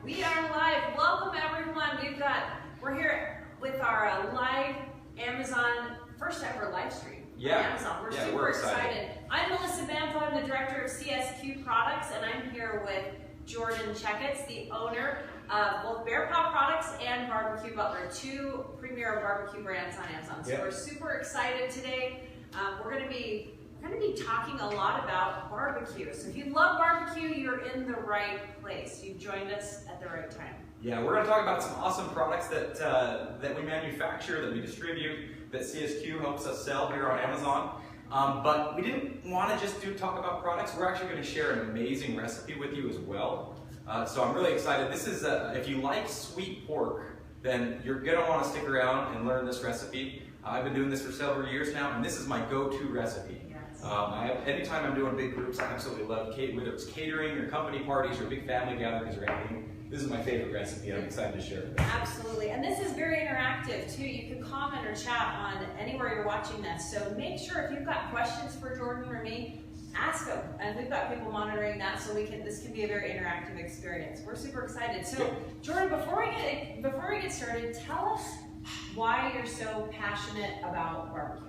We are live. Welcome everyone. We're here with our live Amazon first ever live stream. Yeah. On Amazon. We're super excited. I'm Melissa Banfo. I'm the director of CSQ Products, and I'm here with Jordan Checketts, the owner of both Bear Paw Products and Barbecue Butler, two premier barbecue brands on Amazon. So we're super excited today. We're going to be talking a lot about barbecue. So if you love barbecue, you're in the right place. You've joined us at the right time. Yeah, we're going to talk about some awesome products that we manufacture, that we distribute, that CSQ helps us sell here on Amazon. But we didn't want to just talk about products. We're actually going to share an amazing recipe with you as well. So I'm really excited. This is, if you like sweet pork, then you're going to want to stick around and learn this recipe. I've been doing this for several years now, and this is my go-to recipe. Anytime I'm doing big groups, I absolutely love, whether it's catering or company parties or big family gatherings or anything, this is my favorite recipe. I'm excited to share it. Absolutely, and this is very interactive too. You can comment or chat on anywhere you're watching this. So make sure if you've got questions for Jordan or me, ask them. And we've got people monitoring that, so this can be a very interactive experience. We're super excited. So Jordan, before we get started, tell us why you're so passionate about barbecue.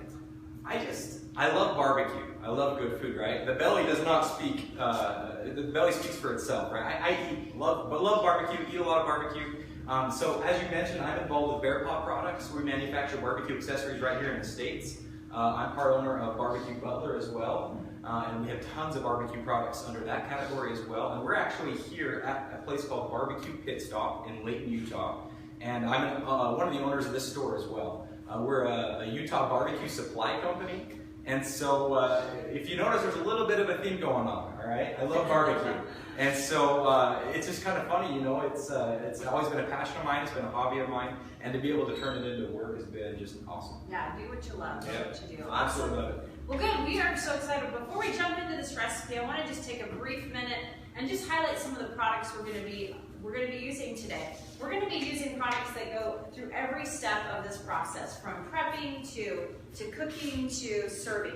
I love barbecue. I love good food, right? The belly does not speak, the belly speaks for itself, right? I love barbecue, eat a lot of barbecue. So as you mentioned, I'm involved with Bear Paw Products. We manufacture barbecue accessories right here in the States. I'm part owner of Barbecue Butler as well. And we have tons of barbecue products under that category as well. And we're actually here at a place called Barbecue Pit Stop in Layton, Utah. And I'm one of the owners of this store as well. We're a Utah barbecue supply company, and so if you notice, there's a little bit of a theme going on. All right, I love barbecue, and so it's just kind of funny, you know. It's always been a passion of mine. It's been a hobby of mine, and to be able to turn it into work has been just awesome. Yeah, do what you love. Do what you do. I absolutely love it. Well, good. We are so excited. Before we jump into this recipe, I want to just take a brief minute and just highlight some of the products we're going to be using today. We're going to be using products that go through every step of this process, from prepping to cooking to serving.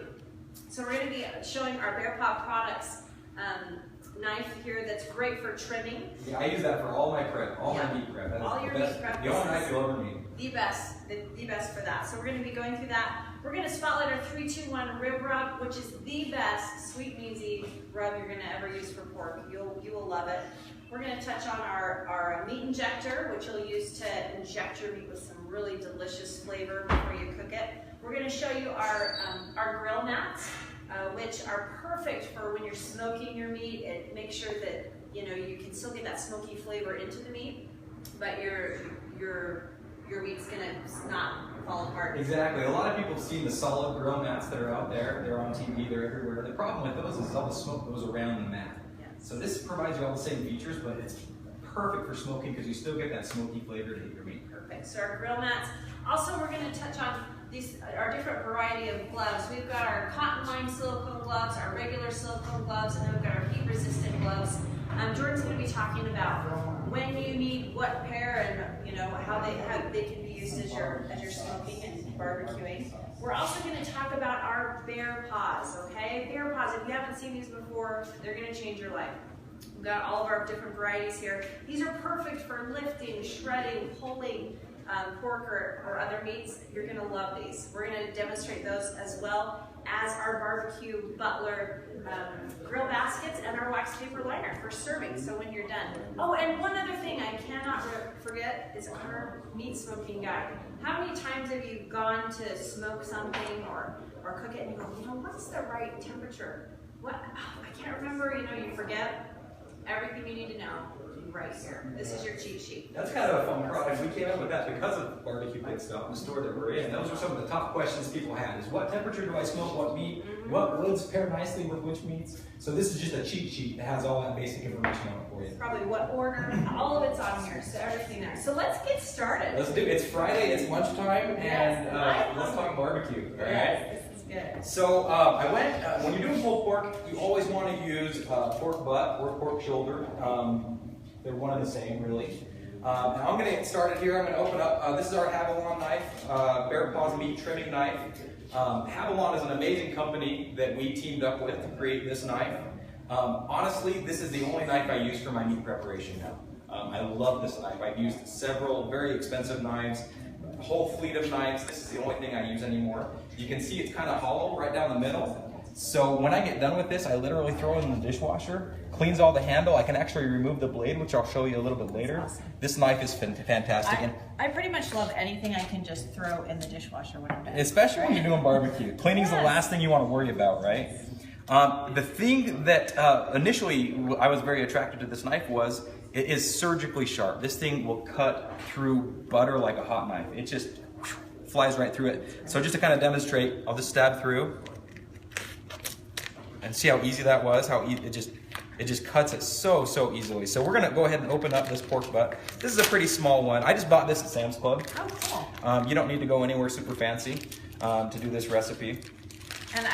So we're going to be showing our Bear Paw Products knife here that's great for trimming. Yeah, I use that for all my prep, all my meat prep. All your meat prep. The only knife you'll ever need. The best for that. So we're going to be going through that. We're going to spotlight our 3-2-1 rib rub, which is the best sweet and easy rub you're going to ever use for pork. You will love it. We're going to touch on our meat injector, which you'll use to inject your meat with some really delicious flavor before you cook it. We're going to show you our grill mats, which are perfect for when you're smoking your meat. It makes sure that you can still get that smoky flavor into the meat, but your meat's going to not fall apart. Exactly. A lot of people have seen the solid grill mats that are out there. They're on TV. They're everywhere. The problem with those is all the smoke goes around the mat. So this provides you all the same features, but it's perfect for smoking because you still get that smoky flavor to hit your meat. Perfect. So our grill mats. Also, we're going to touch on our different variety of gloves. We've got our cotton line silicone gloves, our regular silicone gloves, and then we've got our heat-resistant gloves. Jordan's going to be talking about when you need what pair and how they can be used as you're smoking and barbecuing. We're also going to talk about our Bear Paws, okay? Bear Paws, if you haven't seen these before, they're going to change your life. We've got all of our different varieties here. These are perfect for lifting, shredding, pulling pork or other meats. You're going to love these. We're going to demonstrate those as well as our Barbecue Butler grill baskets and our wax paper liner for serving, so when you're done. Oh, and one other thing I cannot forget is our meat smoking guide. How many times have you gone to smoke something or cook it and you go, what's the right temperature? I can't remember, you forget. Everything you need to know right here. This is your cheat sheet. That's kind of a fun product. We came up with that because of Barbecue Pit Stop, the store that we're in. Those are some of the top questions people had: is what temperature do I smoke what meat? What woods pair nicely with which meats? So this is just a cheat sheet that has all that basic information on it for you. Probably what order, all of it's on here, so everything there. So let's get started. Let's do it. It's Friday, it's lunchtime, and let's talk barbecue. All right? This is good. So when you're doing pulled pork, you always want to use pork butt or pork shoulder. They're one and the same, really. Now I'm going to get started here. I'm going to open up. This is our Havalon knife, Bear Paws meat trimming knife. Havalon is an amazing company that we teamed up with to create this knife. Honestly, this is the only knife I use for my meat preparation now. I love this knife. I've used several very expensive knives, a whole fleet of knives. This is the only thing I use anymore. You can see it's kind of hollow right down the middle. So when I get done with this, I literally throw it in the dishwasher, cleans all the handle. I can actually remove the blade, which I'll show you a little bit later. Awesome. This knife is fantastic. I pretty much love anything I can just throw in the dishwasher when I'm done. Especially when you're doing barbecue. Cleaning's the last thing you want to worry about, right? The thing that initially I was very attracted to this knife was it is surgically sharp. This thing will cut through butter like a hot knife. It just flies right through it. So just to kind of demonstrate, I'll just stab through and see how easy that was. How it just cuts it so easily. So we're gonna go ahead and open up this pork butt. This is a pretty small one. I just bought this at Sam's Club. Oh, cool. You don't need to go anywhere super fancy to do this recipe. And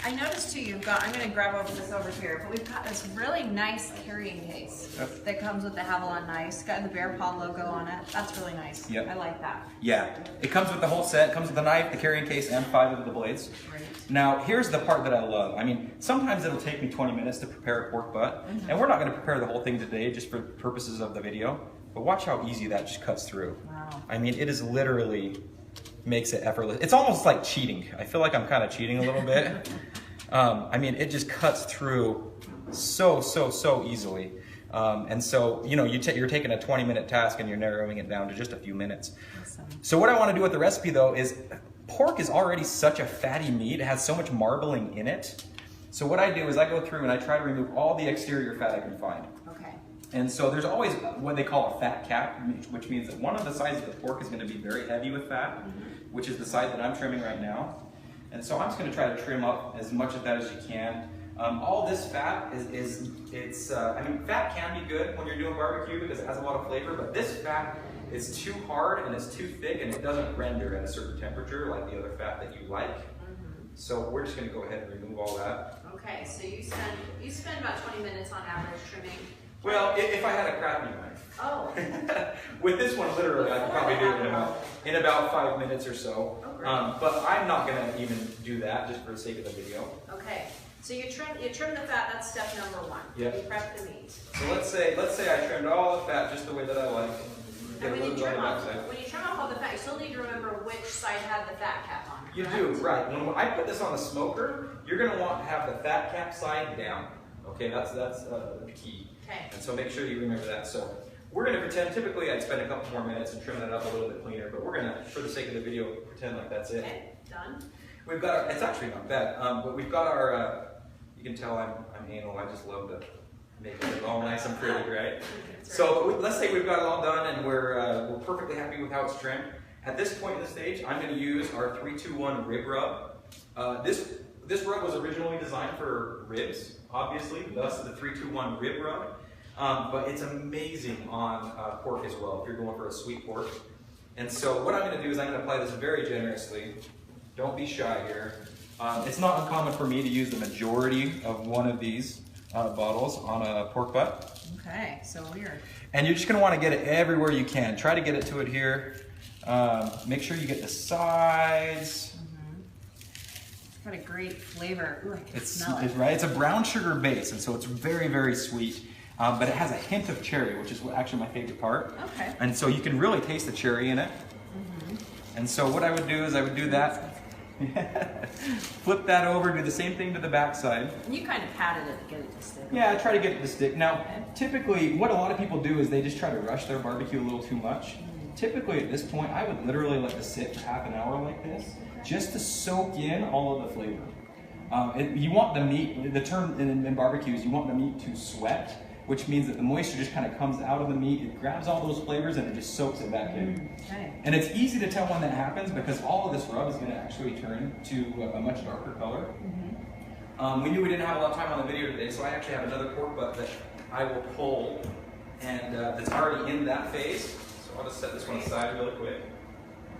I noticed too, you've got, I'm going to grab this over here, but we've got this really nice carrying case that comes with the Havalon knives. It's got the Bear Paw logo on it. That's really nice. Yep. I like that. Yeah, it comes with the whole set. It comes with the knife, the carrying case, and 5 of the blades. Great. Now, here's the part that I love. I mean, sometimes it'll take me 20 minutes to prepare a pork butt, and we're not going to prepare the whole thing today just for purposes of the video, but watch how easy that just cuts through. Wow. I mean, it is literally makes it effortless. It's almost like cheating. I feel like I'm kind of cheating a little bit. I mean, it just cuts through so easily. And so, you know, you're taking a 20-minute task and you're narrowing it down to just a few minutes. Awesome. So what I want to do with the recipe, though, is pork is already such a fatty meat. It has so much marbling in it. So what I do is I go through and I try to remove all the exterior fat I can find. Okay. And so there's always what they call a fat cap, which means that one of the sides of the pork is going to be very heavy with fat, which is the side that I'm trimming right now. And so I'm just going to try to trim up as much of that as you can. All this fat I mean, fat can be good when you're doing barbecue because it has a lot of flavor, but this fat is too hard and it's too thick and it doesn't render at a certain temperature like the other fat that you like. So we're just going to go ahead and remove all that. Okay, so you spend about 20 minutes on average trimming. Well, if I had a crappy knife. Oh. With this one, literally, I could probably do it in about 5 minutes or so. Oh, great. But I'm not going to even do that just for the sake of the video. Okay, so you trim the fat. That's step number 1. Yep. You prep the meat. So let's say I trimmed all the fat just the way that I like. And when you trim off all the fat, you still need to remember which side had the fat cap on it. You do, right. When I put this on the smoker, you're going to want to have the fat cap side down. Okay, that's the key. Okay. And so make sure you remember that. So we're going to pretend, typically I'd spend a couple more minutes and trim that up a little bit cleaner, but we're going to, for the sake of the video, pretend like that's it. Okay, done. We've got our, it's actually not bad, but we've got our, you can tell I'm anal, I just love to make it all nice and pretty, right? So let's say we've got it all done and we're perfectly happy with how it's trimmed. At this point in the stage, I'm going to use our 3-2-1 rib rub. This rub was originally designed for ribs, obviously, thus the 3-2-1 rib rub. But it's amazing on pork as well, if you're going for a sweet pork. And so what I'm going to do is I'm going to apply this very generously. Don't be shy here. It's not uncommon for me to use the majority of one of these bottles on a pork butt. Okay, so weird. And you're just going to want to get it everywhere you can. Try to get it to it here. Make sure you get the sides. It's got a great flavor. Ooh, I can smell it. Right? It's a brown sugar base, and so it's very sweet. But it has a hint of cherry, which is actually my favorite part. Okay. And so you can really taste the cherry in it. And so what I would do is I would do that. Flip that over, do the same thing to the back side. And you kind of patted it to get it to stick. Yeah, I try to get it to stick. Now, typically, what a lot of people do is they just try to rush their barbecue a little too much. Typically, at this point, I would literally let this sit for half an hour like this, just to soak in all of the flavor. You want the meat, the term in barbecues, you want the meat to sweat, which means that the moisture just kind of comes out of the meat, it grabs all those flavors and it just soaks it back in. Okay. And it's easy to tell when that happens because all of this rub is going to actually turn to a much darker color. We knew we didn't have a lot of time on the video today, so I actually have another pork butt that I will pull, and that's already in that phase. So I'll just set this one aside really quick.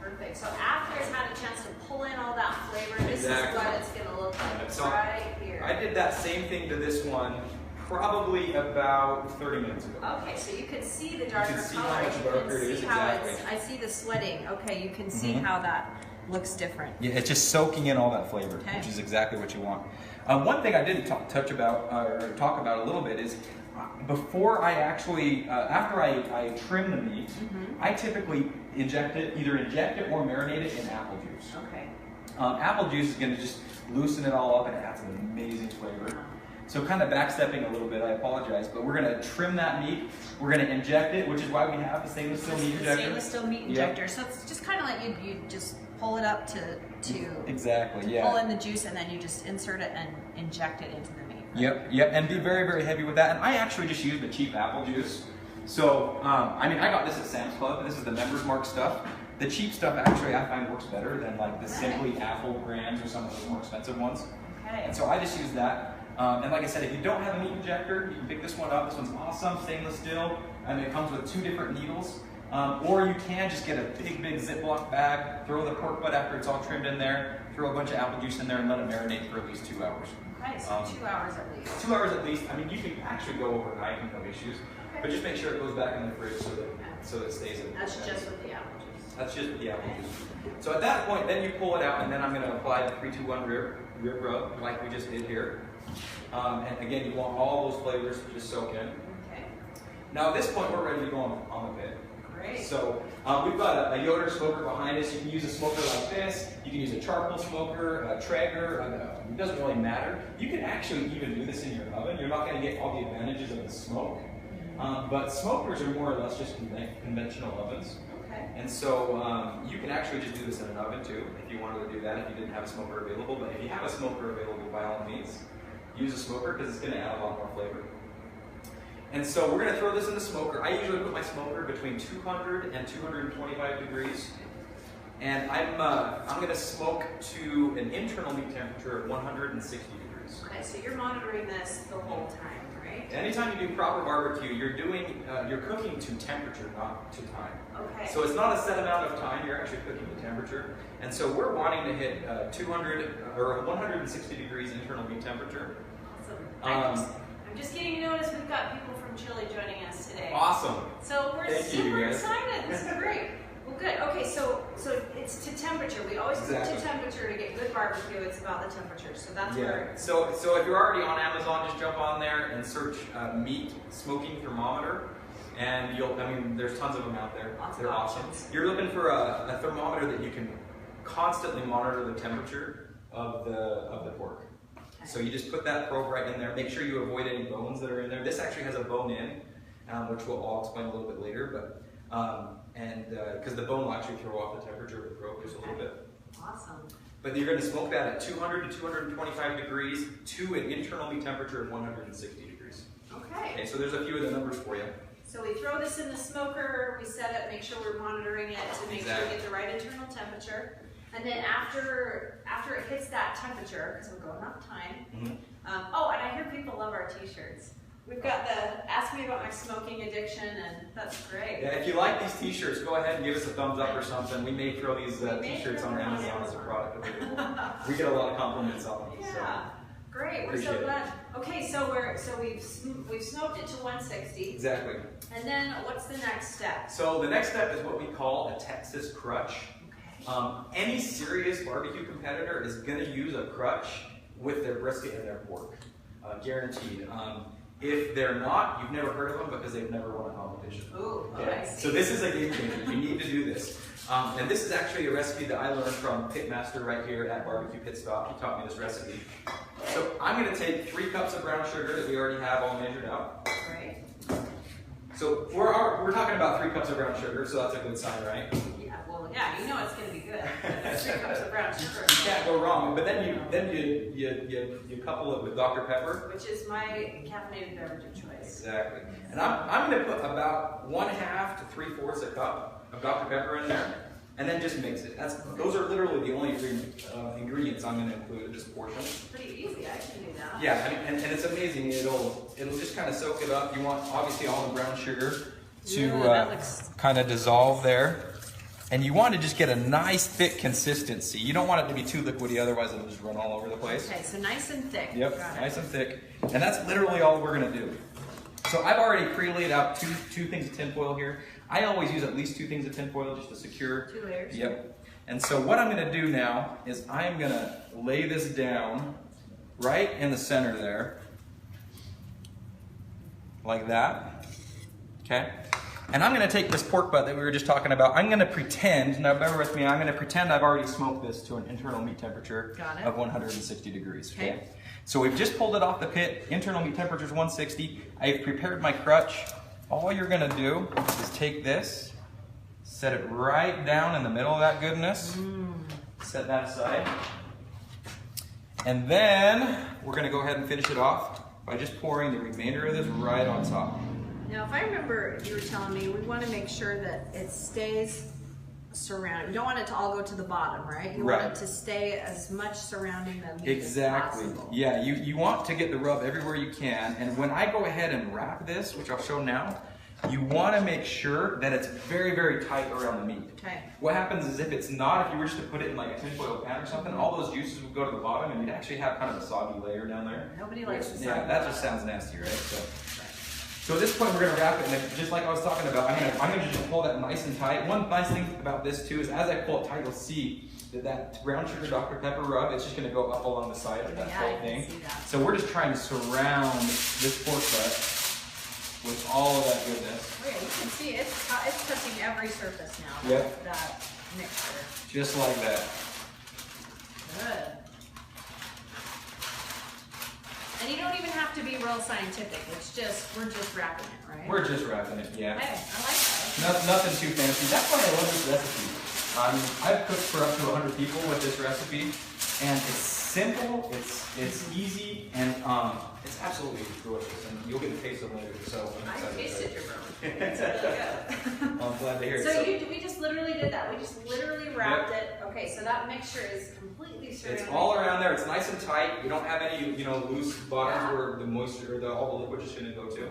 Perfect. So after it's had a chance to pull in all that flavor, this is what it's going to look like So right here. I did that same thing to this one probably about 30 minutes ago. Okay, so you can see the darker see color. how much darker it is, exactly. I see the sweating. Okay, you can see how that looks different. Yeah, it's just soaking in all that flavor, Okay. which is exactly what you want. One thing I didn't talk about a little bit is before I actually, after I trim the meat, I typically either inject it or marinate it in apple juice. Okay. Apple juice is going to just loosen it all up and it adds an amazing flavor. So kind of backstepping a little bit, I apologize, but we're going to trim that meat. We're going to inject it, which is why we have the stainless steel meat injector. Stainless steel meat injector. So it's just kind of like you just pull it up to exactly, yeah. Pull in the juice, and then you just insert it and inject it into the meat. Right? Yep, and be very, very heavy with that. And I actually just use the cheap apple juice. So, I mean, I got this at Sam's Club. This is the Members Mark stuff. The cheap stuff actually I find works better than like the Simply Apple brands or some of the more expensive ones. Okay. And so I just use that. And like I said, if you don't have a meat injector, you can pick this one up. This one's awesome, stainless steel, and it comes with 2 different needles. Or you can just get a big Ziploc bag, throw the pork butt after it's all trimmed in there, throw a bunch of apple juice in there, and let it marinate for at least 2 hours. Okay, so 2 hours at least. 2 hours at least. I mean, you can actually go overnight and no issues, but just make sure it goes back in the fridge so that it stays in. That's just with the apple juice. That's just with the apple juice. So at that point, then you pull it out, and then I'm going to apply the 3-2-1 rib rub like we just did here. And again, you want all those flavors to just soak in. Okay. Now at this point, we're ready to go on the pit. Great. So we've got a Yoder smoker behind us. You can use a smoker like this. You can use a charcoal smoker, a Traeger. It doesn't really matter. You can actually even do this in your oven. You're not going to get all the advantages of the smoke. But smokers are more or less just conventional ovens. Okay. And so you can actually just do this in an oven too, if you wanted to do that, if you didn't have a smoker available. But if you have a smoker available, by all means, use a smoker because it's going to add a lot more flavor. And so we're going to throw this in the smoker. I usually put my smoker between 200 and 225 degrees. And I'm going to smoke to an internal meat temperature of 160 degrees. Okay, so you're monitoring this the whole time, right? Anytime you do proper barbecue, you're cooking to temperature, not to time. Okay. So it's not a set amount of time, you're actually cooking to temperature. And so we're wanting to hit 200 or 160 degrees internal meat temperature. Awesome. I'm just getting to notice we've got people from Chile joining us today. Awesome. So we're Thank super you, excited. This is great. Well, good. Okay, so it's to temperature. We always cook Exactly. to temperature to get good barbecue. It's about the temperature. So that's Yeah. where. So if you're already on Amazon, just jump on there and search meat smoking thermometer, and there's tons of them out there. Lots of They're awesome. options. You're looking for a thermometer that you can constantly monitor the temperature of the pork. Okay. So you just put that probe right in there. Make sure you avoid any bones that are in there. This actually has a bone in, which I'll explain a little bit later. But because the bone will actually throw off the temperature of the probe just a little bit. Awesome. But you're going to smoke that at 200 to 225 degrees to an internal meat temperature of 160 degrees. Okay. Okay, so there's a few of the numbers for you. So we throw this in the smoker. We set it. Make sure we're monitoring it to make sure we get the right internal temperature. And then after it hits that temperature, because we're going off time. Oh, and I hear people love our t-shirts. We've got the Ask Me About My Smoking Addiction, and that's great. Yeah, if you like these t-shirts, go ahead and give us a thumbs up or something. We may throw these t-shirts on Amazon as a product available. We get a lot of compliments on them. Yeah, So. great. We're Appreciate so it. glad. Okay, so we've smoked it to 160. Exactly. And then what's the next step? So the next step is what we call a Texas crutch. Okay. Any serious barbecue competitor is going to use a crutch with their brisket and their pork, guaranteed. If they're not, you've never heard of them because they've never won a competition. Ooh, Okay? I see. So this is a game changer. You need to do this. And this is actually a recipe that I learned from Pitmaster right here at Barbecue Pit Stop. He taught me this recipe. So I'm going to take 3 cups of brown sugar that we already have all measured out. Great. So we're talking about 3 cups of brown sugar, so that's a good sign, right? Yeah, well, yeah, you know it's going to be good. 3 cups of brown sugar. You can't go wrong. But then you couple it with Dr. Pepper. Which is my caffeinated beverage of choice. Exactly. And I'm going to put about 1/2 to 3/4 a cup of Dr. Pepper in there, and then just mix it. Those are literally the only ingredients I'm going to include in this portion. Pretty easy, I can do that. Yeah, I mean, and it's amazing. It'll just kind of soak it up. You want obviously all the brown sugar to kind of dissolve there. And you want to just get a nice thick consistency. You don't want it to be too liquidy, otherwise it'll just run all over the place. Okay, so nice and thick. Yep, Got it. nice and thick. And that's literally all we're going to do. So I've already pre-laid out two things of tinfoil here. I always use at least 2 things of tinfoil just to secure. 2 layers. Yep. And so what I'm going to do now is I'm going to lay this down right in the center there. like that, okay? And I'm gonna take this pork butt that we were just talking about, I'm gonna pretend, now bear with me, I'm gonna pretend I've already smoked this to an internal meat temperature of 160 degrees, okay? So we've just pulled it off the pit, internal meat temperature is 160, I've prepared my crutch. All you're gonna do is take this, set it right down in the middle of that goodness, set that aside, and then we're gonna go ahead and finish it off by just pouring the remainder of this right on top. Now, if I remember, you were telling me we want to make sure that it stays surrounded. You don't want it to all go to the bottom, right? You want it to stay as much surrounding the meat as possible. Yeah, you want to get the rub everywhere you can. And when I go ahead and wrap this, which I'll show now, you want to make sure that it's very, very tight around the meat. Okay. What happens is if it's not, if you were just to put it in like a tinfoil pan or something, all those juices would go to the bottom and you'd actually have kind of a soggy layer down there. Nobody likes the soggy. Yeah, that just sounds nasty, right? So at this point, we're going to wrap it, and just like I was talking about, I'm going to just pull that nice and tight. One nice thing about this too is as I pull it tight, you'll see that brown sugar Dr. Pepper rub, it's just going to go up along the side of that whole thing. So we're just trying to surround this pork butt with all of that goodness. Oh yeah, you can see it's touching every surface now. Yep. That mixture. Just like that. Good. And you don't even have to be real scientific. It's just, we're just wrapping it, right? We're just wrapping it, yeah. Hey, I like that. Nothing too fancy. That's why I love this recipe. I've cooked for up to 100 people with this recipe, and it's simple, it's easy, and it's absolutely delicious. And you'll get a taste of it later. So I tasted your bone. It's really good. I'm glad to hear it. So we just literally did that. We just literally wrapped it. Okay, so that mixture is completely surrounded. It's all around there. It's nice and tight. We don't have any, loose bottoms where the moisture or all the liquid is going to go to.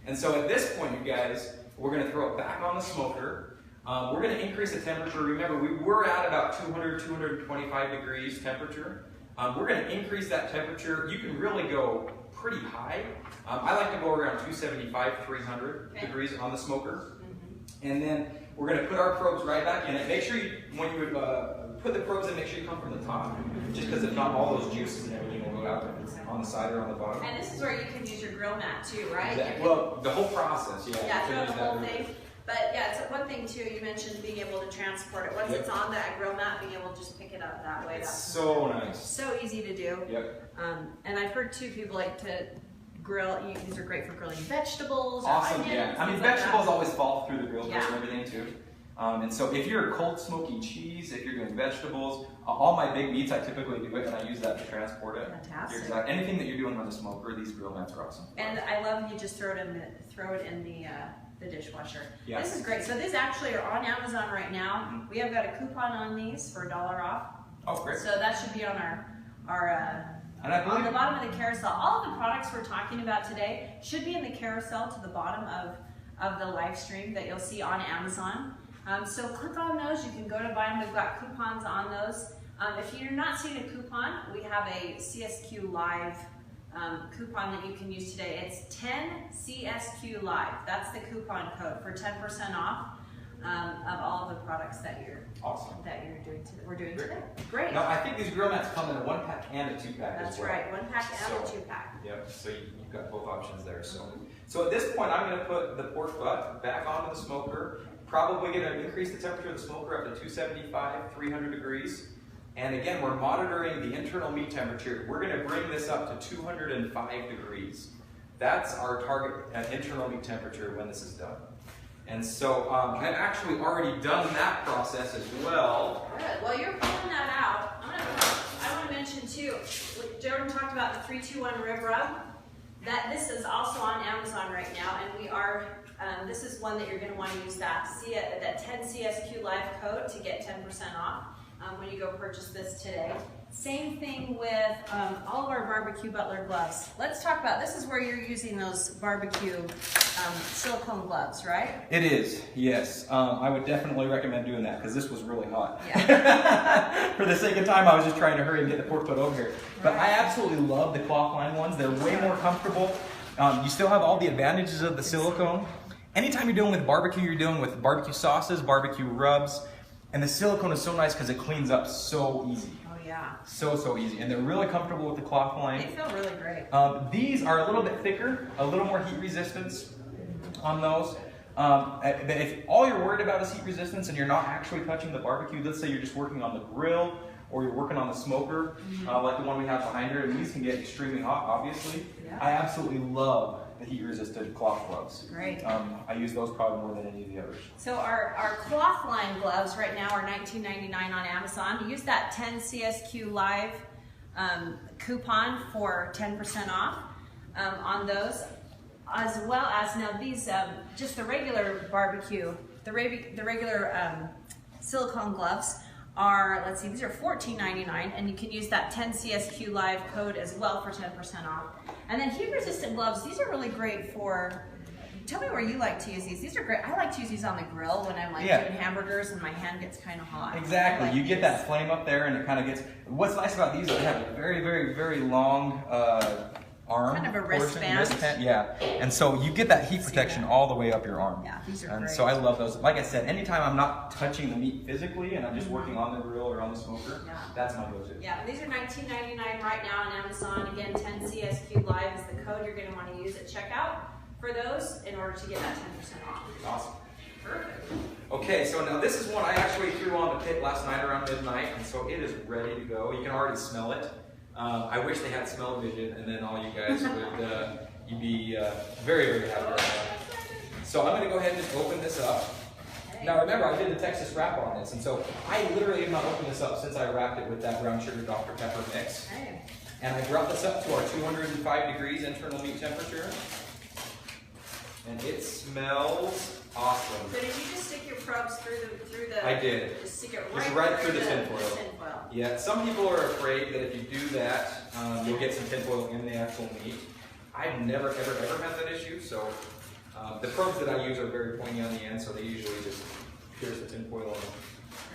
And so at this point, you guys, we're going to throw it back on the smoker. We're going to increase the temperature. Remember, we were at about 200, 225 degrees temperature. We're going to increase that temperature. You can really go pretty high. I like to go around 275, 300 degrees on the smoker. And then we're going to put our probes right back in it. Make sure when you put the probes in, make sure you come from the top. Just because if not, all those juices and everything will go out on the side or on the bottom. And this is where you can use your grill mat too, right? Exactly. Well, the whole process, yeah. Yeah, throw the whole thing. But yeah, it's one thing too, you mentioned being able to transport it. Once it's on that grill mat, being able to just pick it up that way. It's so nice. So easy to do. Yep. And I've heard too, people like to grill, these are great for grilling vegetables. Awesome, onions, yeah. I mean, vegetables always fall through the grill and everything too. And so if you're cold smoky cheese, if you're doing vegetables, all my big meats, I typically do it and I use that to transport it. Fantastic. Anything that you're doing on the smoker, these grill mats are awesome. And I love you just throw it in the dishwasher. Yeah. This is great. So these actually are on Amazon right now. We have got a coupon on these for $1 off. Oh, great. So that should be on our on the bottom of the carousel. All of the products we're talking about today should be in the carousel to the bottom of the live stream that you'll see on Amazon. So click on those. You can go to buy them. We've got coupons on those. If you're not seeing a coupon, we have a CSQ Live coupon that you can use today. It's 10 CSQ Live. That's the coupon code for 10% off of all of the products that we're doing today. Great. Now I think these grill mats come in a 1-pack and a 2-pack. That's right, 1-pack and a 2-pack. Yep. So you've got both options there. So at this point, I'm going to put the pork butt back onto the smoker. Probably going to increase the temperature of the smoker up to 275, 300 degrees. And again, we're monitoring the internal meat temperature. We're going to bring this up to 205 degrees. That's our target internal meat temperature when this is done. And so I've actually already done that process as well. Good. While you're pulling that out, I want to mention too, Jordan talked about the 3-2-1 rib rub. This is also on Amazon right now, and we are, this is one that you're going to want to use that 10 CSQ Live code to get 10% off when you go purchase this today. Same thing with all of our barbecue Butler gloves. Let's talk about, this is where you're using those barbecue silicone gloves, right? It is, yes. I would definitely recommend doing that because this was really hot. Yeah. For the sake of time, I was just trying to hurry and get the pork butt over here. But I absolutely love the cloth line ones. They're way more comfortable. You still have all the advantages of the silicone. Anytime you're dealing with barbecue, you're dealing with barbecue sauces, barbecue rubs, and the silicone is so nice because it cleans up so easy. Yeah. Yeah. So easy, and they're really comfortable with the cloth line. They feel really great. These are a little bit thicker, a little more heat resistance on those. But if all you're worried about is heat resistance and you're not actually touching the barbecue, let's say you're just working on the grill or you're working on the smoker, like the one we have behind here, and these can get extremely hot, obviously. Yeah. I absolutely love the heat-resistant cloth gloves. Great. I use those probably more than any of the others. So our cloth line gloves right now are $19.99 on Amazon. Use that 10 CSQ Live coupon for 10% off on those, as well as now these just the regular barbecue, the regular silicone gloves are, let's see, these are $14.99, and you can use that 10 CSQ Live code as well for 10% off. And then heat resistant gloves, these are really great for, tell me where you like to use these. These are great. I like to use these on the grill when I'm like doing hamburgers and my hand gets kind of hot. Exactly. Like you get that flame up there and it kind of gets, what's nice about these is they have a very, very, very long arm. Kind of a wristband. Yeah. And so you get that heat protection all the way up your arm. Yeah, these are great. And so I love those. Like I said, anytime I'm not touching the meat physically and I'm just working on the grill or on the smoker, that's my go-to. Yeah, these are $19.99 right now on Amazon. Again, 10 CSQ Live is the code you're going to want to use at checkout for those in order to get that 10% off. Awesome. Perfect. Okay, so now this is one I actually threw on the pit last night around midnight, and so it is ready to go. You can already smell it. I wish they had smell-o-vision, and then all you guys would you'd be very, very happy right now. So I'm going to go ahead and just open this up. Now remember, I did the Texas wrap on this, and so I literally have not opened this up since I wrapped it with that brown sugar Dr. Pepper mix. And I brought this up to our 205 degrees internal meat temperature, and it smells awesome. So did you just stick your probes through the? I did. Just stick it right, through the tinfoil. Yeah, some people are afraid that if you do that, you'll get some tinfoil in the actual meat. I've never, ever had that issue, so the probes that I use are very pointy on the end, so they usually just pierce the tinfoil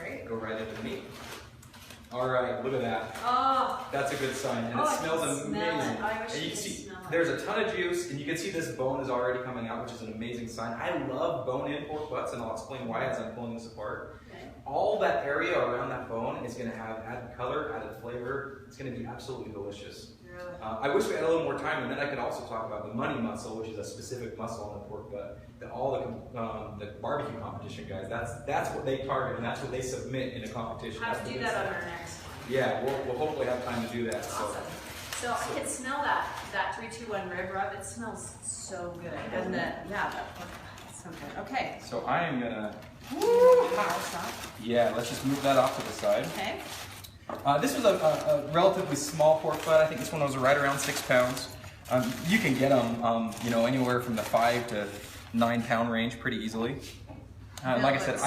and go right into the meat. All right, look at that. Oh, that's a good sign, and it smells amazing. And you can see there's a ton of juice, and you can see this bone is already coming out, which is an amazing sign. I love bone-in pork butts, and I'll explain why as I'm pulling this apart. All that area around that bone is going to have added color, added flavor. It's going to be absolutely delicious. I wish we had a little more time, and then I could also talk about the money muscle, which is a specific muscle on the pork butt. All the barbecue competition guys, that's what they target, and that's what they submit in a competition. We'll have to do that on our next one. Yeah, we'll hopefully have time to do that. Awesome. So I can smell that 3-2-1 rib rub. It smells so good. And that so good. Okay. So I am gonna. Yeah, let's just move that off to the side. Okay. This was a relatively small pork butt. I think this one was right around 6 pounds. You can get them, anywhere from the 5 to 9 pound range pretty easily. Like I said,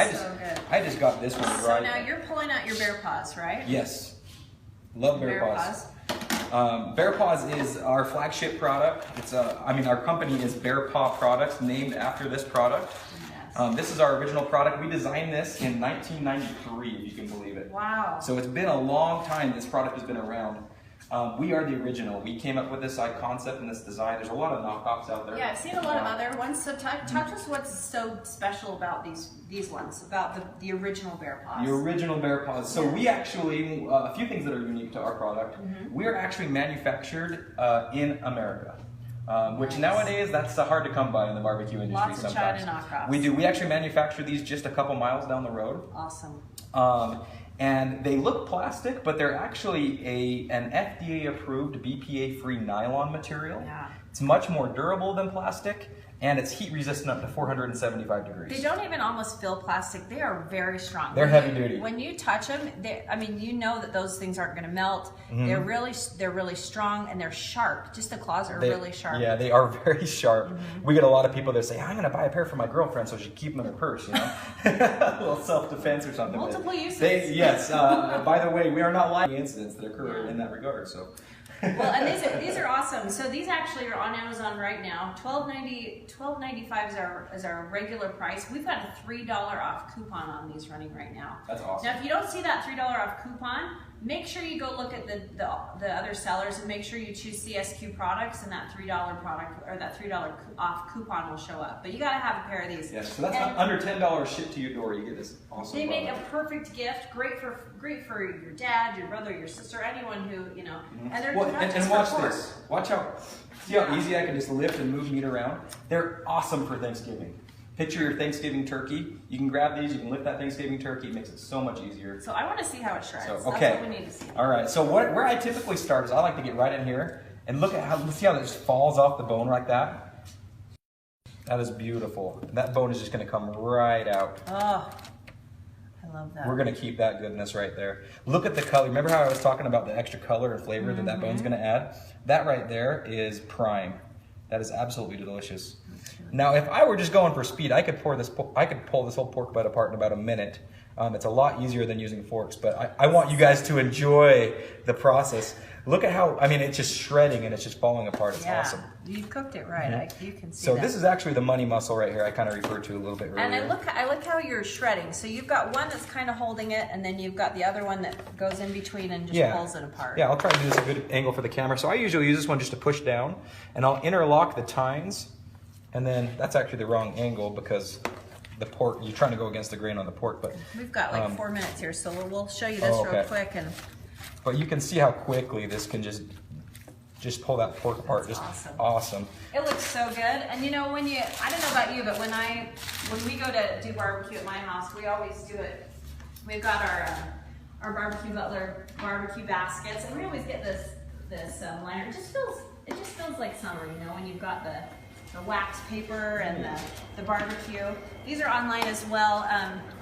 I just got this one right. So now you're pulling out your bear paws, right? Yes. Love bear paws. Bear Paws is our flagship product. It's our company is Bear Paw Products, named after this product. This is our original product. We designed this in 1993, if you can believe it. Wow. So it's been a long time this product has been around. We are the original. We came up with this concept and this design. There's a lot of knockoffs out there. Yeah, I've seen a lot of other ones. So talk to us what's so special about these ones, about the original Bear Paws. The original Bear Paws. So we actually, a few things that are unique to our product. We are actually manufactured in America. Which nowadays, that's hard to come by in the barbecue industry sometimes. Lots of China knockoffs. We do. We actually manufacture these just a couple miles down the road. Awesome. And they look plastic, but they're actually an FDA-approved, BPA-free nylon material. Yeah. It's much more durable than plastic, and it's heat-resistant up to 475 degrees. They don't even almost feel plastic. They are very strong. They're heavy-duty. When you touch them, you know that those things aren't going to melt. They're really strong, and they're sharp. Just the claws are really sharp. Yeah, they are very sharp. We get a lot of people that say, I'm going to buy a pair for my girlfriend so she can keep them in her purse, a little self-defense or something. Multiple uses. Yes. By the way, we are not lying incidents that occur in that regard. So. Well, and these are awesome. So these actually are on Amazon right now. $12.95 is our regular price. We've got a $3 off coupon on these running right now. That's awesome. Now, if you don't see that $3 off coupon, Make sure you go look at the other sellers and make sure you choose CSQ products, and that $3 product or that $3 off coupon will show up. But you gotta have a pair of these. Yeah, so that's under $10 shipped to your door. You get this awesome They product. make a perfect gift, great for your dad, your brother, your sister, anyone who, you know. And they're not just and watch for pork. this. Watch how, see how easy I can just lift and move meat around? They're awesome for Thanksgiving. Picture your Thanksgiving turkey. You can grab these, you can lift that Thanksgiving turkey. It makes it so much easier. So I want to see how it shreds. So, okay. That's what we need to see. All right, so where I typically start is I like to get right in here and look at how, let's see how it just falls off the bone like that. That is beautiful. That bone is just gonna come right out. Oh, I love that. We're gonna keep that goodness right there. Look at the color. Remember how I was talking about the extra color and flavor that bone's gonna add? That right there is prime. That is absolutely delicious. Now, if I were just going for speed, I could pull this whole pork butt apart in about a minute. It's a lot easier than using forks, but I want you guys to enjoy the process. Look at how, I mean, it's just shredding and it's just falling apart. It's awesome. You cooked it right. You can see So that. this is actually the money muscle right here I kind of referred to a little bit earlier. And I look how you're shredding. So you've got one that's kind of holding it, and then you've got the other one that goes in between and just pulls it apart. Yeah, I'll try to do this a good angle for the camera. So I usually use this one just to push down, and I'll interlock the tines, and then that's actually the wrong angle because the pork, you're trying to go against the grain on the pork, but we've got like 4 minutes here, so we'll show you this real quick. But you can see how quickly this can just pull that pork apart. That's just awesome. It looks so good. And you know, I don't know about you, but when we go to do barbecue at my house, we always do it. We've got our barbecue Butler barbecue baskets, and we always get this liner. It just feels like summer, you know, when you've got the wax paper and the barbecue. These are online as well.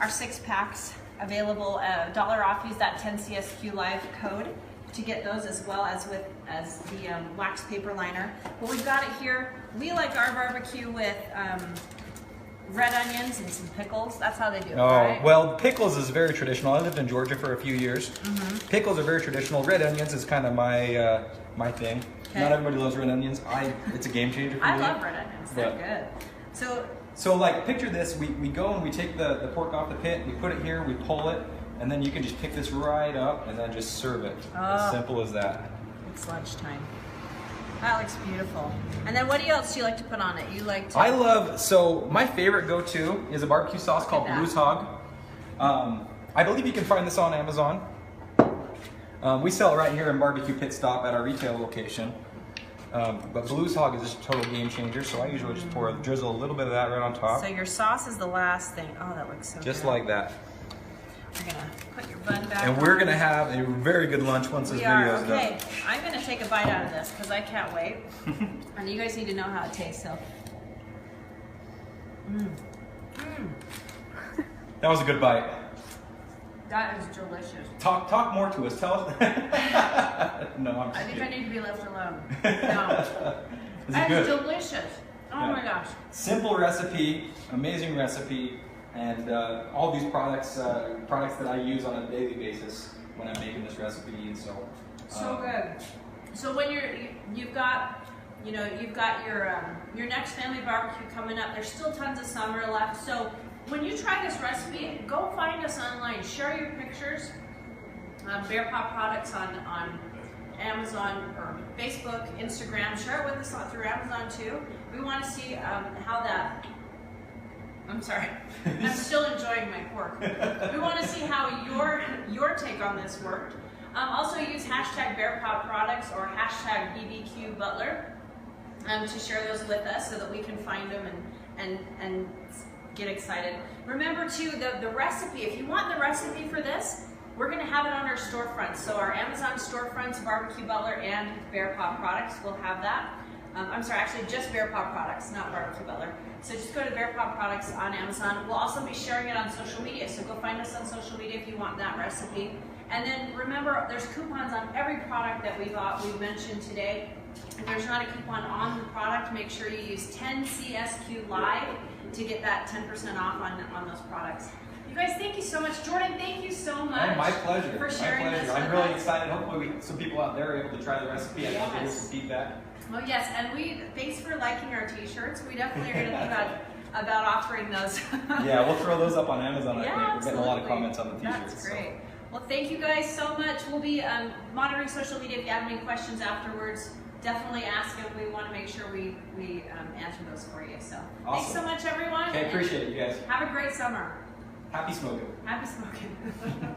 Our 6-packs available, $1 off. Use that 10 CSQ Live code to get those as well as the wax paper liner. But we've got it here. We like our barbecue with red onions and some pickles. That's how they do it, right? Well, pickles is very traditional. I lived in Georgia for a few years. Pickles are very traditional. Red onions is kind of my thing. Okay. Not everybody loves red onions. It's a game changer for me. I love red onions. They're good. So like, picture this. We go and we take the pork off the pit. We put it here. We pull it. And then you can just pick this right up and then just serve it. As simple as that. It's lunchtime. That looks beautiful. And then what else do you like to put on it? You like to... So my favorite go-to is a barbecue sauce called Blues Hog. I believe you can find this on Amazon. We sell it right here in Barbecue Pit Stop at our retail location. But Blues Hog is just a total game changer, so I usually just drizzle a little bit of that right on top. So your sauce is the last thing. Oh, that looks so good. Just like that. You're gonna put your bun back and we're gonna have a very good lunch once this video is done. Okay, I'm gonna take a bite out of this because I can't wait. And you guys need to know how it tastes, so. That was a good bite. That is delicious. Talk more to us. Tell us. No, I'm just kidding. I need to be left alone. No. That's delicious. Oh my gosh. Simple recipe, amazing recipe. And all these products that I use on a daily basis when I'm making this recipe, and so good. So when you've got your next family barbecue coming up. There's still tons of summer left. So when you try this recipe, go find us online. Share your pictures. Bear Paw Products on Amazon or Facebook, Instagram. Share it with us through Amazon too. We want to see how that. I'm sorry, I'm still enjoying my pork. We want to see how your take on this worked. Also use hashtag BearPawProducts or hashtag BBQButler to share those with us so that we can find them and get excited. Remember too, the recipe, if you want the recipe for this, we're going to have it on our storefronts. So our Amazon storefronts, Barbecue Butler and Bear Paw Products will have that. I'm sorry, actually just Bear Paw Products, not Barbecue Butler. So just go to Bear Paw Products on Amazon. We'll also be sharing it on social media, so go find us on social media if you want that recipe. And then remember, there's coupons on every product that we mentioned today. If there's not a coupon on the product, make sure you use 10 CSQ Live to get that 10% off on those products. You guys, thank you so much. Jordan, thank you so much. Oh, my pleasure. For sharing this with us. I'm really excited. Hopefully some people out there are able to try the recipe. I'd love to hear some feedback. Well, yes, and thanks for liking our t-shirts. We definitely are going to think about offering those. Yeah, we'll throw those up on Amazon. Yeah, I think we're getting a lot of absolutely. comments on the t-shirts. That's great. So. Well, thank you guys so much. We'll be monitoring social media. If you have any questions afterwards, definitely ask them. We want to make sure we answer those for you. So thanks so much, everyone. Okay, appreciate it, you guys. Have a great summer. Happy smoking. Happy smoking.